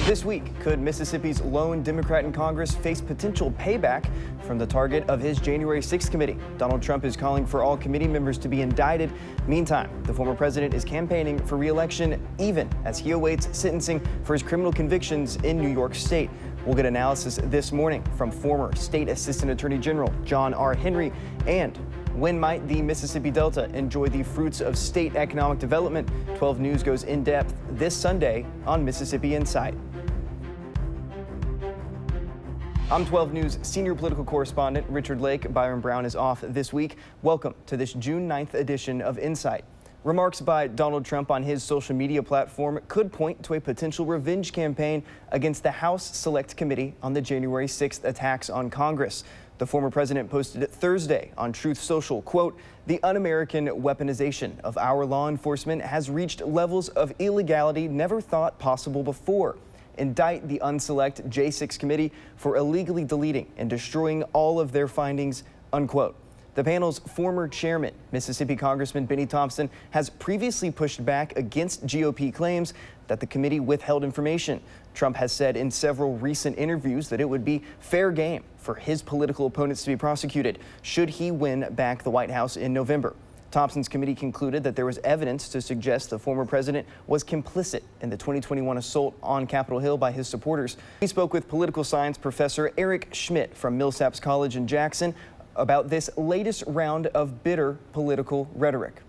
This week, could Mississippi's lone Democrat in Congress face potential payback from the target of his January 6th committee? Donald Trump is calling for all committee members to be indicted. Meantime, the former president is campaigning for re-election even as he awaits sentencing for his criminal convictions in New York State. We'll get analysis this morning from former State Assistant Attorney General John R. Henry. And when might the Mississippi Delta enjoy the fruits of state economic development? 12 News goes in depth this Sunday on Mississippi Insight. I'm 12 News senior political correspondent Richard Lake. Byron Brown is off this week. Welcome to this June 9th edition of Insight. Remarks by Donald Trump on his social media platform could point to a potential revenge campaign against the House Select Committee on the January 6th attacks on Congress. The former president posted it Thursday on Truth Social, quote, "The un-American weaponization of our law enforcement has reached levels of illegality never thought possible before. Indict the unselect J6 committee for illegally deleting and destroying all of their findings," unquote. The panel's former chairman, Mississippi Congressman Benny Thompson, has previously pushed back against GOP claims that the committee withheld information. Trump has said in several recent interviews that it would be fair game for his political opponents to be prosecuted should he win back the White House in November. Thompson's committee concluded that there was evidence to suggest the former president was complicit in the 2021 assault on Capitol Hill by his supporters. We spoke with political science professor Eric Schmidt from Millsaps College in Jackson about this latest round of bitter political rhetoric.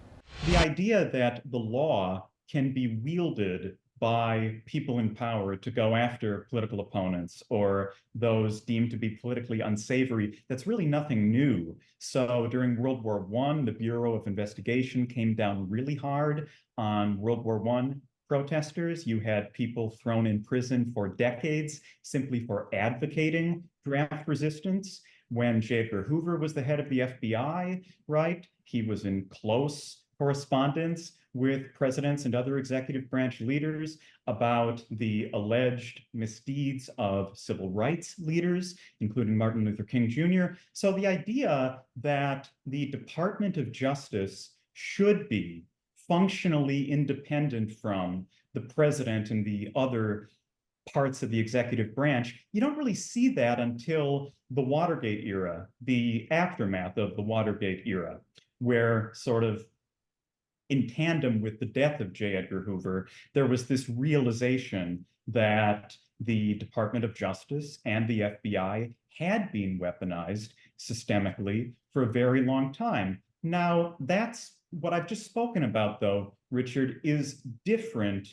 The idea that the law can be wielded by people in power to go after political opponents or those deemed to be politically unsavory, that's really nothing new. So during World War I, the Bureau of Investigation came down really hard on World War I protesters. You had people thrown in prison for decades simply for advocating draft resistance. When J. Edgar Hoover was the head of the FBI, right, he was in close correspondence with presidents and other executive branch leaders about the alleged misdeeds of civil rights leaders, including Martin Luther King Jr. So the idea that the Department of Justice should be functionally independent from the president and the other parts of the executive branch, you don't really see that until the Watergate era, the aftermath of the Watergate era, where sort of in tandem with the death of J. Edgar Hoover, there was this realization that the Department of Justice and the FBI had been weaponized systemically for a very long time. Now, that's what I've just spoken about, though, Richard, is different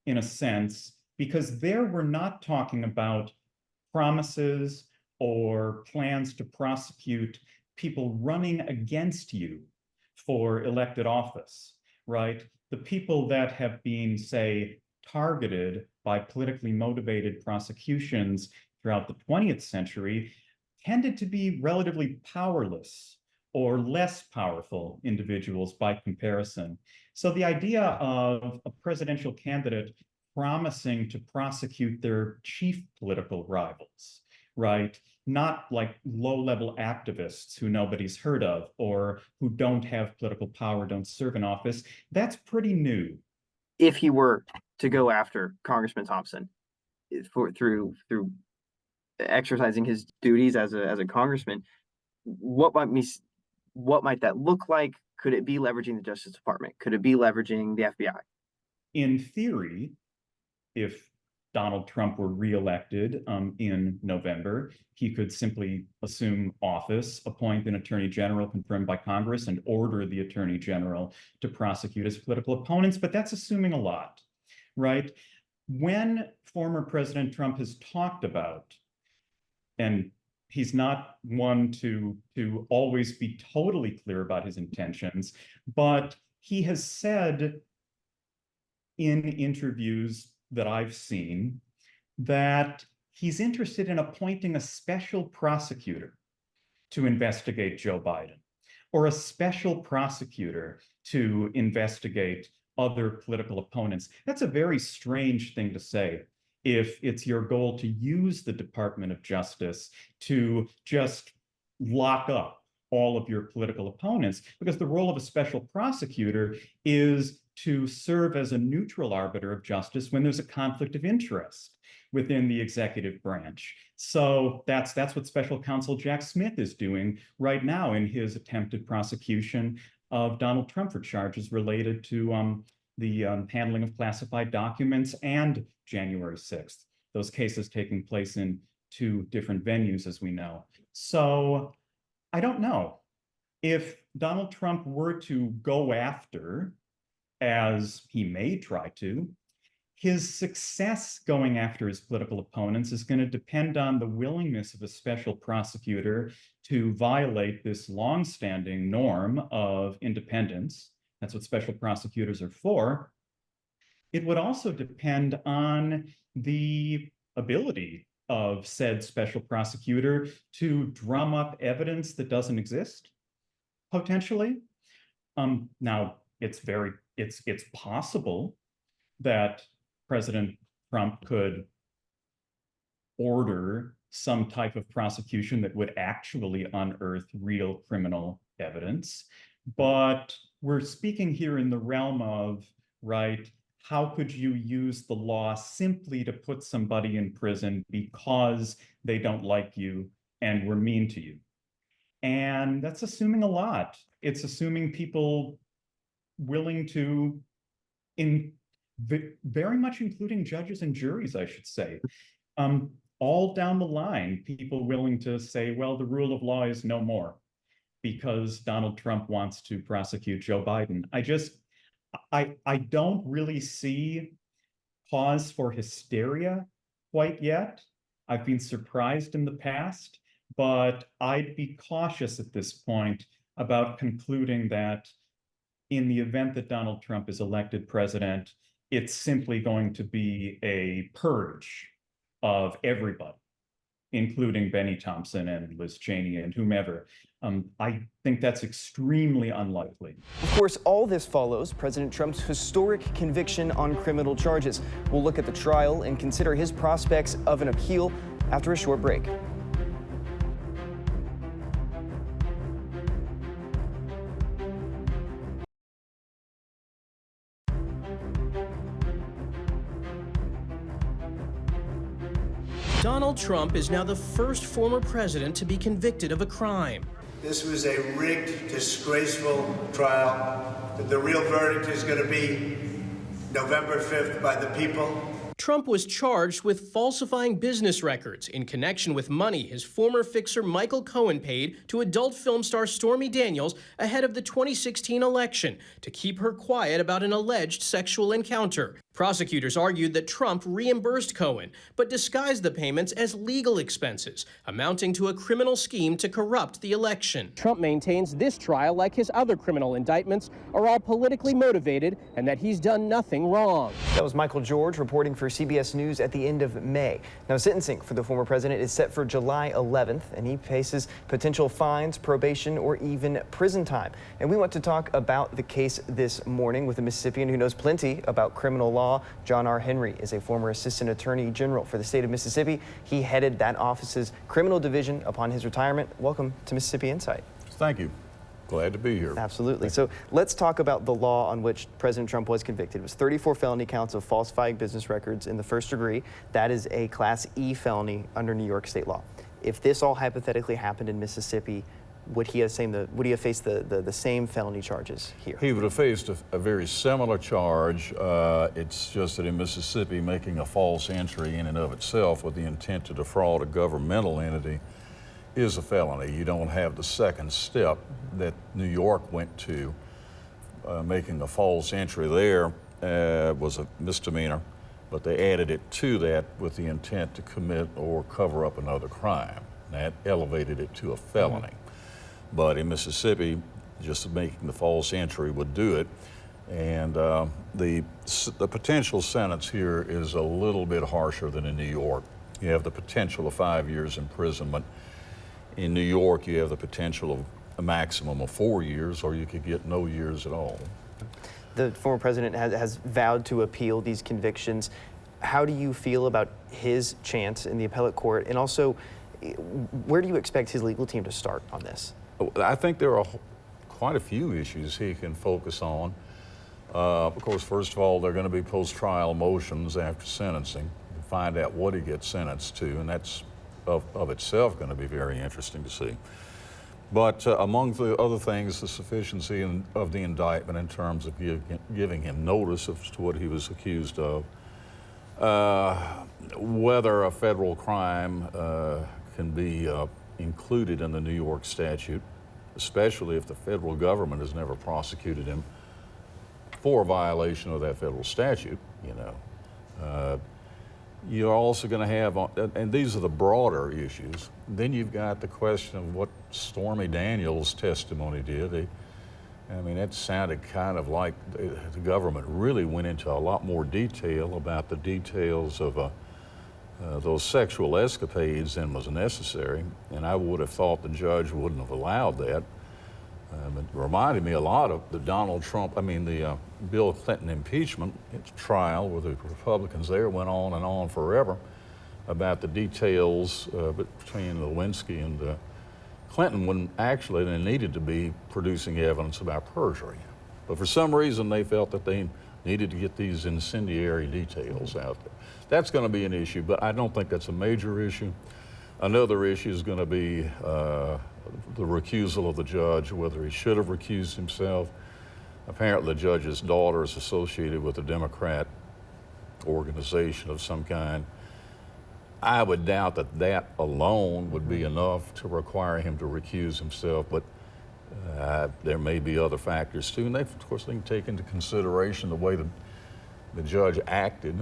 in a sense, because there we're not talking about promises or plans to prosecute people running against you for elected office, right? The people that have been, say, targeted by politically motivated prosecutions throughout the 20th century tended to be relatively powerless or less powerful individuals by comparison. So the idea of a presidential candidate promising to prosecute their chief political rivals, right? Not like low-level activists who nobody's heard of or who don't have political power, don't serve in office. That's pretty new. If he were to go after Congressman Thompson through exercising his duties as a congressman, what might that look like? Could it be leveraging the Justice Department? Could it be leveraging the FBI? In theory, if Donald Trump were reelected in November, he could simply assume office, appoint an attorney general confirmed by Congress, and order the attorney general to prosecute his political opponents. But that's assuming a lot, right? When former President Trump has talked about, and he's not one to always be totally clear about his intentions, but he has said in interviews that I've seen that he's interested in appointing a special prosecutor to investigate Joe Biden, or a special prosecutor to investigate other political opponents. That's a very strange thing to say if it's your goal to use the Department of Justice to just lock up all of your political opponents, because the role of a special prosecutor is to serve as a neutral arbiter of justice when there's a conflict of interest within the executive branch. So that's what Special Counsel Jack Smith is doing right now in his attempted prosecution of Donald Trump for charges related to the handling of classified documents and January 6th. Those cases taking place in 2 different venues, as we know. So I don't know. If Donald Trump were to go after, as he may try to, his success going after his political opponents is going to depend on the willingness of a special prosecutor to violate this longstanding norm of independence. That's what special prosecutors are for. It would also depend on the ability of said special prosecutor to drum up evidence that doesn't exist, potentially. Now, it's possible that President Trump could order some type of prosecution that would actually unearth real criminal evidence. But we're speaking here in the realm of, right, how could you use the law simply to put somebody in prison because they don't like you and were mean to you? And that's assuming a lot. It's assuming people willing to, very much including judges and juries, I should say, all down the line, people willing to say, well, the rule of law is no more because Donald Trump wants to prosecute Joe Biden. I don't really see cause for hysteria quite yet. I've been surprised in the past, but I'd be cautious at this point about concluding that in the event that Donald Trump is elected president, it's simply going to be a purge of everybody, including Benny Thompson and Liz Cheney and whomever. I think that's extremely unlikely. Of course, all this follows President Trump's historic conviction on criminal charges. We'll look at the trial and consider his prospects of an appeal after a short break. Donald Trump is now the first former president to be convicted of a crime. This was a rigged, disgraceful trial. The real verdict is going to be November 5th by the people. Trump was charged with falsifying business records in connection with money his former fixer Michael Cohen paid to adult film star Stormy Daniels ahead of the 2016 election to keep her quiet about an alleged sexual encounter. Prosecutors argued that Trump reimbursed Cohen, but disguised the payments as legal expenses, amounting to a criminal scheme to corrupt the election. Trump maintains this trial, like his other criminal indictments, are all politically motivated and that he's done nothing wrong. That was Michael George reporting for CBS News at the end of May. Now, sentencing for the former president is set for July 11th, and he faces potential fines, probation, or even prison time. And we want to talk about the case this morning with a Mississippian who knows plenty about criminal law. John R. Henry is a former assistant attorney general for the state of Mississippi. He headed that office's criminal division upon his retirement. Welcome to Mississippi Insight. Thank you. Glad to be here. Absolutely. So let's talk about the law on which President Trump was convicted. It was 34 felony counts of falsifying business records in the first degree. That is a Class E felony under New York state law. If this all hypothetically happened in Mississippi, would he have faced the same felony charges here? He would have faced a very similar charge. It's just that in Mississippi, making a false entry in and of itself with the intent to defraud a governmental entity is a felony. You don't have the second step that New York went to. Making a false entry there was a misdemeanor, but they added it to that with the intent to commit or cover up another crime. That elevated it to a felony. But in Mississippi, just making the false entry would do it. And the potential sentence here is a little bit harsher than in New York. You have the potential of 5 years imprisonment. In New York, you have the potential of a maximum of 4 years, or you could get no years at all. The former president has vowed to appeal these convictions. How do you feel about his chance in the appellate court? And also, where do you expect his legal team to start on this? I think there are quite a few issues he can focus on. Of course, first of all, there are going to be post-trial motions after sentencing to find out what he gets sentenced to, and that's of itself going to be very interesting to see. But among the other things, the sufficiency of the indictment in terms of giving him notice as to what he was accused of, whether a federal crime can be included in the New York statute, especially if the federal government has never prosecuted him for a violation of that federal statute, you know. You're also going to have, and these are the broader issues, then you've got the question of what Stormy Daniels' testimony did. I mean, it sounded kind of like the government really went into a lot more detail about the details of those sexual escapades than was necessary, and I would have thought the judge wouldn't have allowed that. It reminded me a lot of the the Bill Clinton impeachment trial, where the Republicans there went on and on forever about the details between Lewinsky and Clinton, when actually they needed to be producing evidence about perjury. But for some reason they felt that they needed to get these incendiary details out there. That's going to be an issue, but I don't think that's a major issue. Another issue is going to be the recusal of the judge, whether he should have recused himself. Apparently the judge's daughter is associated with a Democrat organization of some kind. I would doubt that that alone would be enough to require him to recuse himself, but there may be other factors too. And of course, they can take into consideration the way the judge acted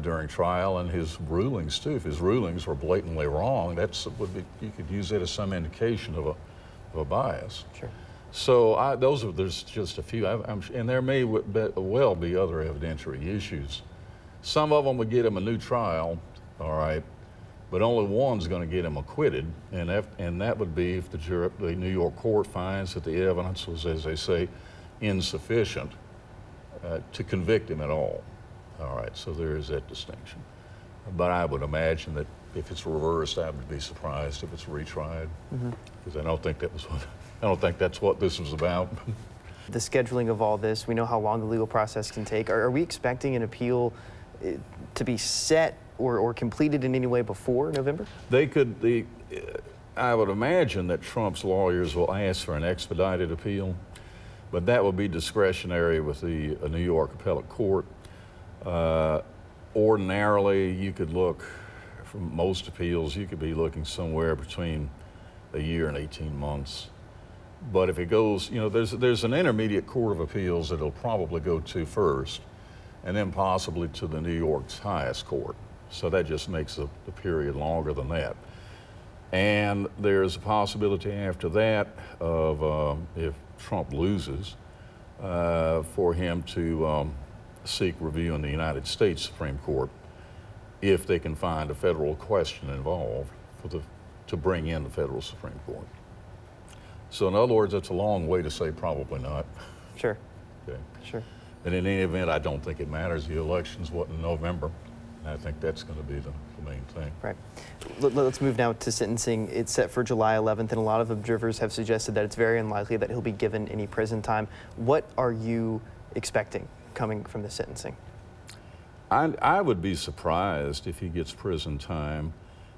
during trial and his rulings too. If his rulings were blatantly wrong, you could use that as some indication of a bias. Sure. So there's just a few, and there may well be other evidentiary issues. Some of them would get him a new trial, all right, but only one's going to get him acquitted, and that would be if the New York court finds that the evidence was, as they say, insufficient to convict him at all. All right, so there is that distinction. But I would imagine that if it's reversed, I would be surprised if it's retried, because I don't think that's what this was about. The scheduling of all this, we know how long the legal process can take. Are we expecting an appeal to be set or completed in any way before November? I would imagine that Trump's lawyers will ask for an expedited appeal, but that will be discretionary with the New York Appellate Court. Ordinarily, you could look, for most appeals, you could be looking somewhere between a year and 18 months. But if it goes, there's an intermediate court of appeals that it'll probably go to first, and then possibly to the New York's highest court. So that just makes the period longer than that. And there's a possibility after that of, if Trump loses, for him to seek review in the United States Supreme Court if they can find a federal question involved to bring in the federal Supreme Court. So in other words, it's a long way to say probably not. Sure. Okay. Sure. And in any event, I don't think it matters. The election's in November. I think that's going to be the main thing. Right. Let's move now to sentencing. It's set for July 11th, and a lot of observers have suggested that it's very unlikely that he'll be given any prison time. What are you expecting coming from the sentencing? I would be surprised if he gets prison time,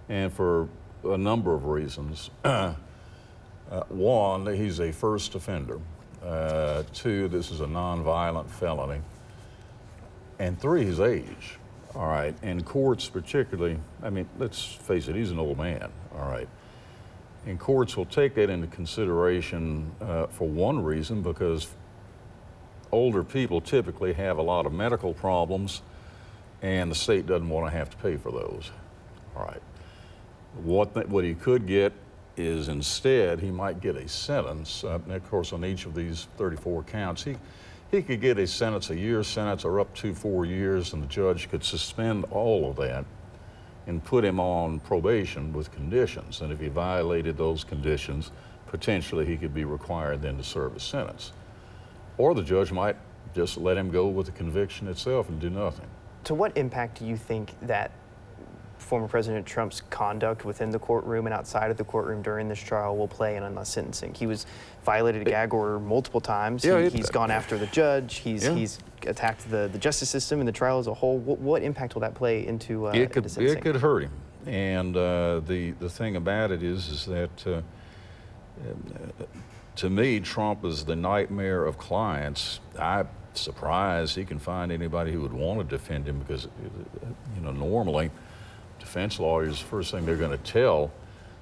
and for a number of reasons. One, he's a first offender. Two, this is a nonviolent felony. And three, his age. All right, and courts particularly, let's face it, he's an old man, all right. And courts will take that into consideration for one reason, because older people typically have a lot of medical problems, and the state doesn't want to have to pay for those, all right. What he could get is instead, he might get a sentence, and of course on each of these 34 counts, he could get a sentence, a year sentence, or up to 4 years, and the judge could suspend all of that and put him on probation with conditions. And if he violated those conditions, potentially he could be required then to serve a sentence. Or the judge might just let him go with the conviction itself and do nothing. To what impact do you think that former President Trump's conduct within the courtroom and outside of the courtroom during this trial will play in on the sentencing? He was violated a gag order multiple times. He's gone after the judge. He's attacked the justice system and the trial as a whole. What impact will that play into sentencing? It could hurt him. And the thing about it is that to me, Trump is the nightmare of clients. I'm surprised he can find anybody who would want to defend him, because normally defense lawyers, the first thing they're going to tell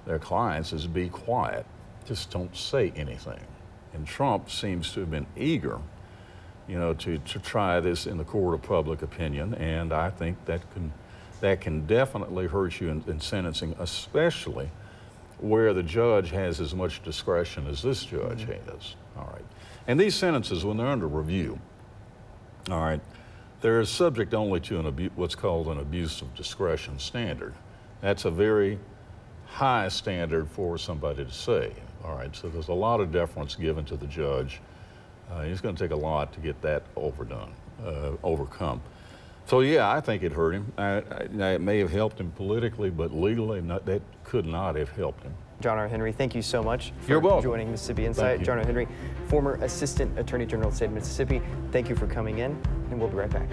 their clients is be quiet. Just don't say anything. And Trump seems to have been eager, to try this in the court of public opinion, and I think that can definitely hurt you in sentencing, especially where the judge has as much discretion as this judge has. All right. And these sentences, when they're under review, all right, they're subject only to what's called an abuse of discretion standard. That's a very high standard for somebody to say. All right, so there's a lot of deference given to the judge. It's going to take a lot to get that overcome. So yeah, I think it hurt him. It may have helped him politically, but legally, that could not have helped him. John R. Henry, thank you so much You're for welcome. joining Mississippi Insight. John R. Henry, former Assistant Attorney General of the state of Mississippi, thank you for coming in, and we'll be right back.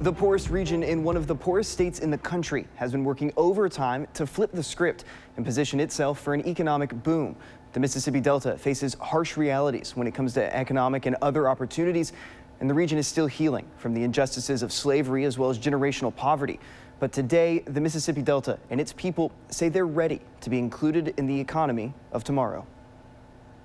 The poorest region in one of the poorest states in the country has been working overtime to flip the script and position itself for an economic boom. The Mississippi Delta faces harsh realities when it comes to economic and other opportunities, and the region is still healing from the injustices of slavery as well as generational poverty. But today, the Mississippi Delta and its people say they're ready to be included in the economy of tomorrow.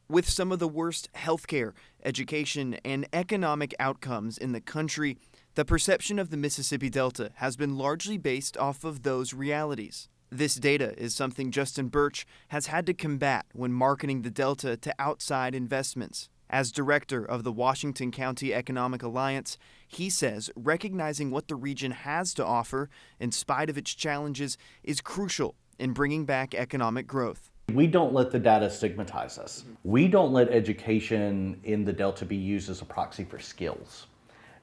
With some of the worst healthcare, education, and economic outcomes in the country, the perception of the Mississippi Delta has been largely based off of those realities. This data is something Justin Birch has had to combat when marketing the Delta to outside investments. As director of the Washington County Economic Alliance, he says recognizing what the region has to offer, in spite of its challenges, is crucial in bringing back economic growth. We don't let the data stigmatize us. We don't let education in the Delta be used as a proxy for skills.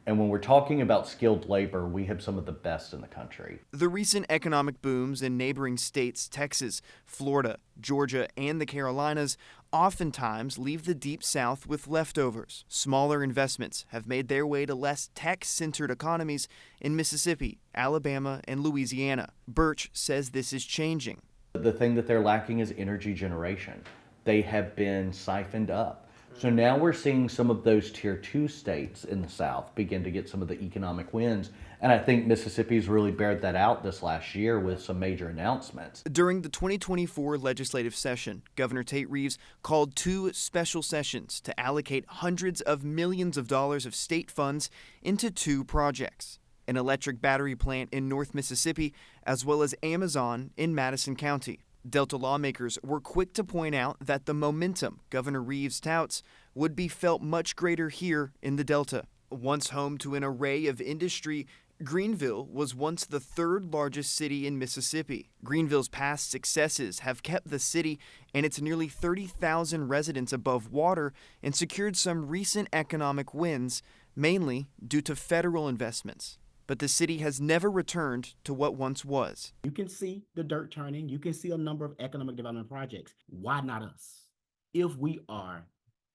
And when we're talking about skilled labor, we have some of the best in the country. The recent economic booms in neighboring states, Texas, Florida, Georgia, and the Carolinas, oftentimes leave the Deep South with leftovers. Smaller investments have made their way to less tech-centered economies in Mississippi, Alabama, and Louisiana. Birch says this is changing. The thing that they're lacking is energy generation. They have been siphoned up. So now we're seeing some of those tier 2 states in the South begin to get some of the economic wins. And I think Mississippi's really bared that out this last year with some major announcements. During the 2024 legislative session, Governor Tate Reeves called 2 special sessions to allocate hundreds of millions of dollars of state funds into 2 projects: an electric battery plant in North Mississippi, as well as Amazon in Madison County. Delta lawmakers were quick to point out that the momentum Governor Reeves touts would be felt much greater here in the Delta. Once home to an array of industry, Greenville was once the 3rd largest city in Mississippi. Greenville's past successes have kept the city and its nearly 30,000 residents above water and secured some recent economic wins, mainly due to federal investments. But the city has never returned to what once was. You can see the dirt turning. You can see a number of economic development projects. Why not us? If we are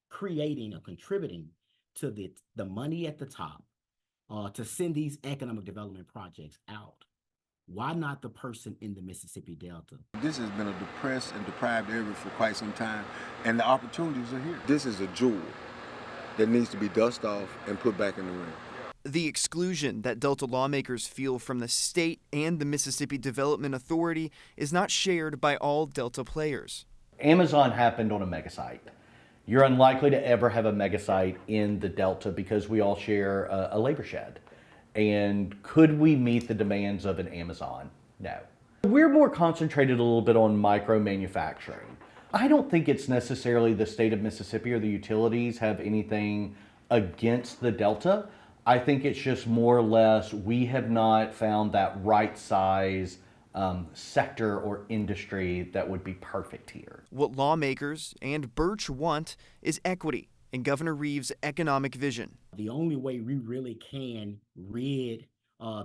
creating or contributing to the money at the top to send these economic development projects out, why not the person in the Mississippi Delta? This has been a depressed and deprived area for quite some time, and the opportunities are here. This is a jewel that needs to be dusted off and put back in the ring. The exclusion that Delta lawmakers feel from the state and the Mississippi Development Authority is not shared by all Delta players. Amazon happened on a megasite. You're unlikely to ever have a megasite in the Delta because we all share a labor shed. And could we meet the demands of an Amazon? No. We're more concentrated a little bit on micro manufacturing. I don't think it's necessarily the state of Mississippi or the utilities have anything against the Delta. I think it's just more or less we have not found that right size sector or industry that would be perfect here. What lawmakers and Birch want is equity in Governor Reeves' economic vision. The only way we really can rid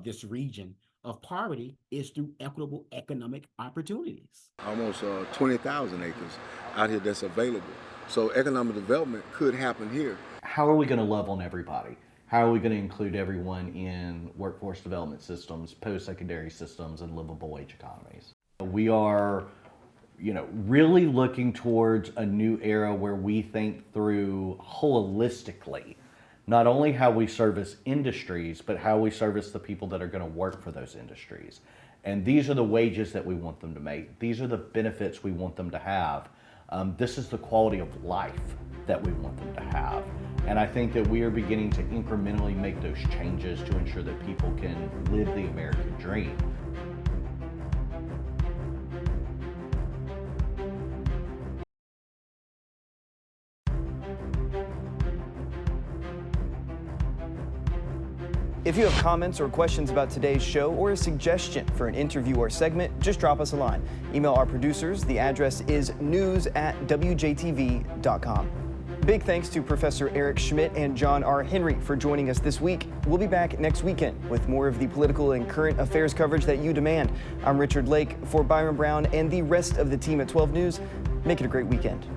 this region of poverty is through equitable economic opportunities. Almost 20,000 acres out here that's available. So economic development could happen here. How are we going to love on everybody? How are we going to include everyone in workforce development systems, post-secondary systems, and livable wage economies? We are, really looking towards a new era where we think through holistically, not only how we service industries, but how we service the people that are going to work for those industries. And these are the wages that we want them to make. These are the benefits we want them to have. This is the quality of life that we want them to have. And I think that we are beginning to incrementally make those changes to ensure that people can live the American dream. If you have comments or questions about today's show or a suggestion for an interview or segment, just drop us a line. Email our producers. The address is news@wjtv.com. Big thanks to Professor Eric Schmidt and John R. Henry for joining us this week. We'll be back next weekend with more of the political and current affairs coverage that you demand. I'm Richard Lake for Byron Brown and the rest of the team at 12 News. Make it a great weekend.